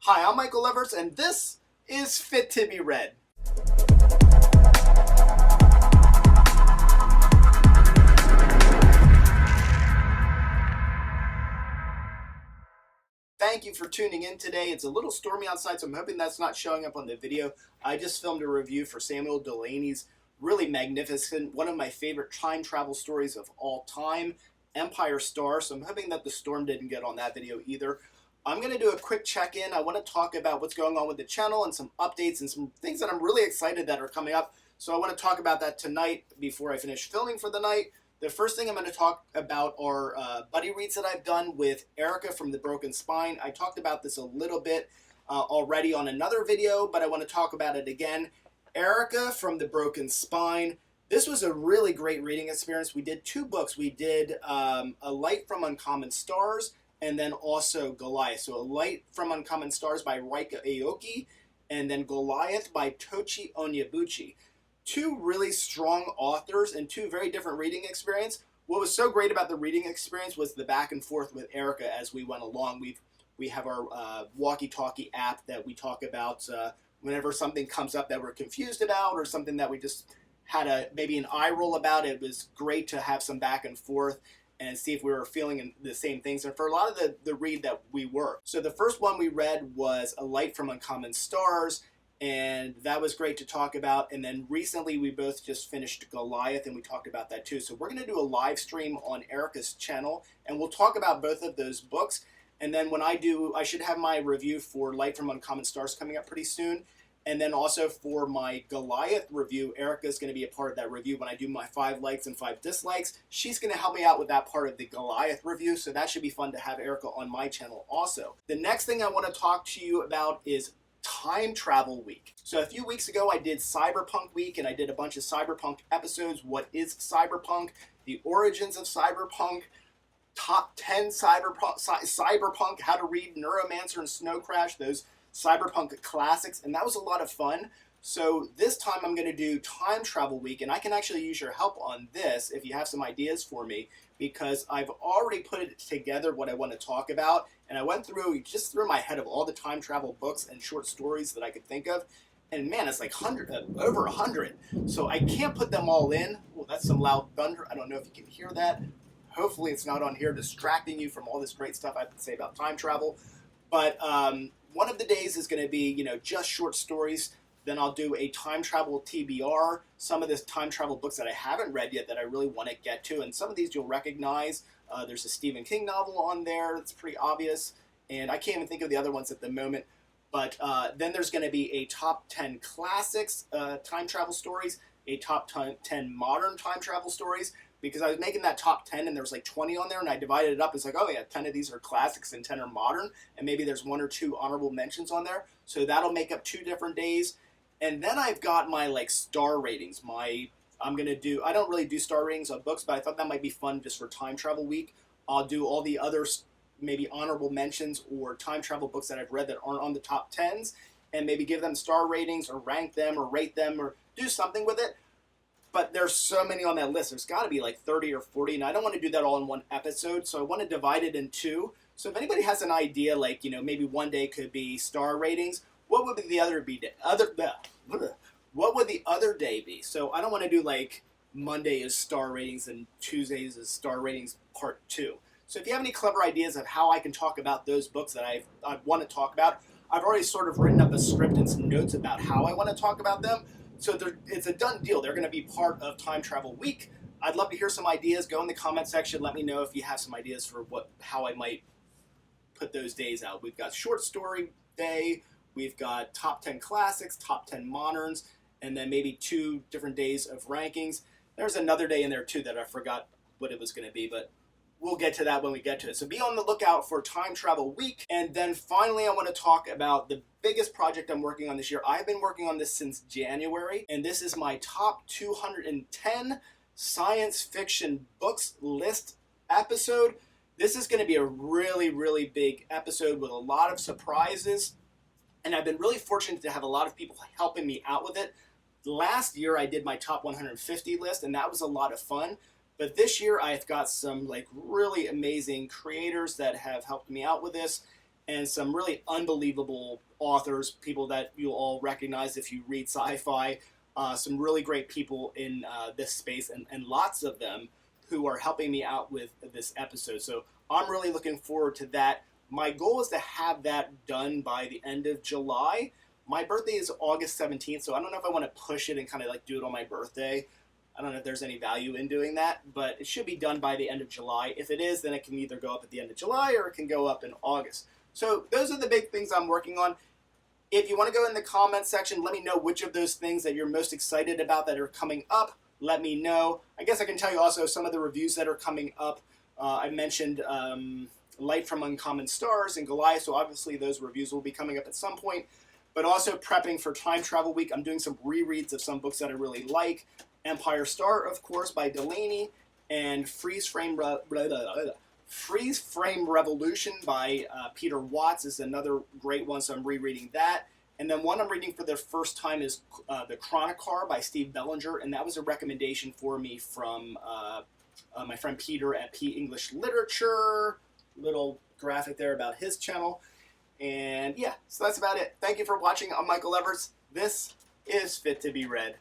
Hi, I'm Michael Everts, and this is Fit to be Read. Thank you for tuning in today. It's a little stormy outside, so I'm hoping that's not showing up on the video. I just filmed a review for Samuel Delany's really magnificent, one of my favorite time travel stories of all time, Empire Star, so I'm hoping that the storm didn't get on that video either. I'm going to do a quick check-in. I want to talk about what's going on with the channel and some updates and some things that I'm really excited that are coming up. So I want to talk about that tonight before I finish filming for the night. The first thing I'm going to talk about are buddy reads that I've done with Erica from The Broken Spine. I talked about this a little bit already on another video, but I want to talk about it again. Erica from The Broken Spine. This was a really great reading experience. We did two books. We did A Light from Uncommon Stars and then also Goliath. So A Light from Uncommon Stars by Raika Aoki and then Goliath by Tochi Onyebuchi. Two really strong authors and two very different reading experience. What was so great about the reading experience was the back and forth with Erica as we went along. We have our walkie-talkie app that we talk about whenever something comes up that we're confused about or something that we just had maybe an eye roll about. It was great to have some back and forth and see if we were feeling the same things. And for a lot of the read that we were. So the first one we read was A Light from Uncommon Stars. And that was great to talk about. And then recently we both just finished Goliath and we talked about that too. So we're going to do a live stream on Erica's channel and we'll talk about both of those books. And then when I do, I should have my review for Light from Uncommon Stars coming up pretty soon. And then also for my Goliath review, Erica's going to be a part of that review when I do my 5 likes and 5 dislikes. She's going to help me out with that part of the Goliath review. So that should be fun to have Erica on my channel also. The next thing I want to talk to you about is Time Travel Week. So a few weeks ago I did Cyberpunk Week and I did a bunch of Cyberpunk episodes. What is Cyberpunk? The origins of Cyberpunk, top 10 Cyberpunk, how to read Neuromancer and Snow Crash, those Cyberpunk classics, and that was a lot of fun. So this time I'm going to do Time Travel Week, and I can actually use your help on this if you have some ideas for me, because I've already put it together what I want to talk about, and I went through my head of all the time travel books and short stories that I could think of, and man, it's like over 100. So I can't put them all in. Well, that's some loud thunder. I don't know if you can hear that. Hopefully it's not on here distracting you from all this great stuff I have to say about time travel. But one of the days is going to be, just short stories. Then I'll do a time travel TBR, some of the time travel books that I haven't read yet that I really want to get to, and some of these you'll recognize. There's a Stephen King novel on there that's pretty obvious, and I can't even think of the other ones at the moment. But then there's going to be a top 10 classics time travel stories, a top 10 modern time travel stories, because I was making that top 10 and there was like 20 on there, and I divided it up. It's like, oh yeah, 10 of these are classics and 10 are modern, and maybe there's 1 or 2 honorable mentions on there. So that'll make up 2 different days. And then I've got my star ratings. I don't really do star ratings on books, but I thought that might be fun just for Time Travel Week. I'll do all the other maybe honorable mentions or time travel books that I've read that aren't on the top 10s, and maybe give them star ratings or rank them or rate them or do something with it. But there's so many on that list. There's got to be like 30 or 40, and I don't want to do that all in one episode, so I want to divide it in 2. So if anybody has an idea, maybe one day could be star ratings, what would the other be? What would the other day be? So I don't want to do Monday is star ratings and Tuesdays is star ratings part 2. So if you have any clever ideas of how I can talk about those books that I want to talk about, I've already sort of written up a script and some notes about how I want to talk about them. So it's a done deal. They're going to be part of Time Travel Week. I'd love to hear some ideas. Go in the comment section. Let me know if you have some ideas for how I might put those days out. We've got Short Story Day. We've got top 10 classics, top 10 moderns, and then maybe 2 different days of rankings. There's another day in there too that I forgot what it was going to be, but we'll get to that when we get to it. So be on the lookout for Time Travel Week. And then finally, I want to talk about the biggest project I'm working on this year. I've been working on this since January, and this is my top 210 science fiction books list episode. This is going to be a really, really big episode with a lot of surprises, and I've been really fortunate to have a lot of people helping me out with it. Last year, I did my top 150 list, and that was a lot of fun. But this year, I've got some really amazing creators that have helped me out with this, and some really unbelievable authors, people that you'll all recognize if you read sci-fi. Some really great people in this space, and lots of them who are helping me out with this episode. So I'm really looking forward to that. My goal is to have that done by the end of July. My birthday is August 17th, so I don't know if I want to push it and kind of like do it on my birthday. I don't know if there's any value in doing that, but it should be done by the end of July. If it is, then it can either go up at the end of July or it can go up in August. So those are the big things I'm working on. If you want to go in the comments section, let me know which of those things that you're most excited about that are coming up. Let me know. I guess I can tell you also some of the reviews that are coming up. I mentioned Light from Uncommon Stars and Goliath, so obviously those reviews will be coming up at some point. But also prepping for Time Travel Week, I'm doing some rereads of some books that I really like. Empire Star, of course, by Delaney, and Freeze Frame Revolution by Peter Watts is another great one, so I'm rereading that. And then one I'm reading for the first time is The Chronicar by Steve Bellinger, and that was a recommendation for me from my friend Peter at P English Literature. Little graphic there about his channel. And yeah, so that's about it. Thank you for watching. I'm Michael Everts. This is Fit to be Read.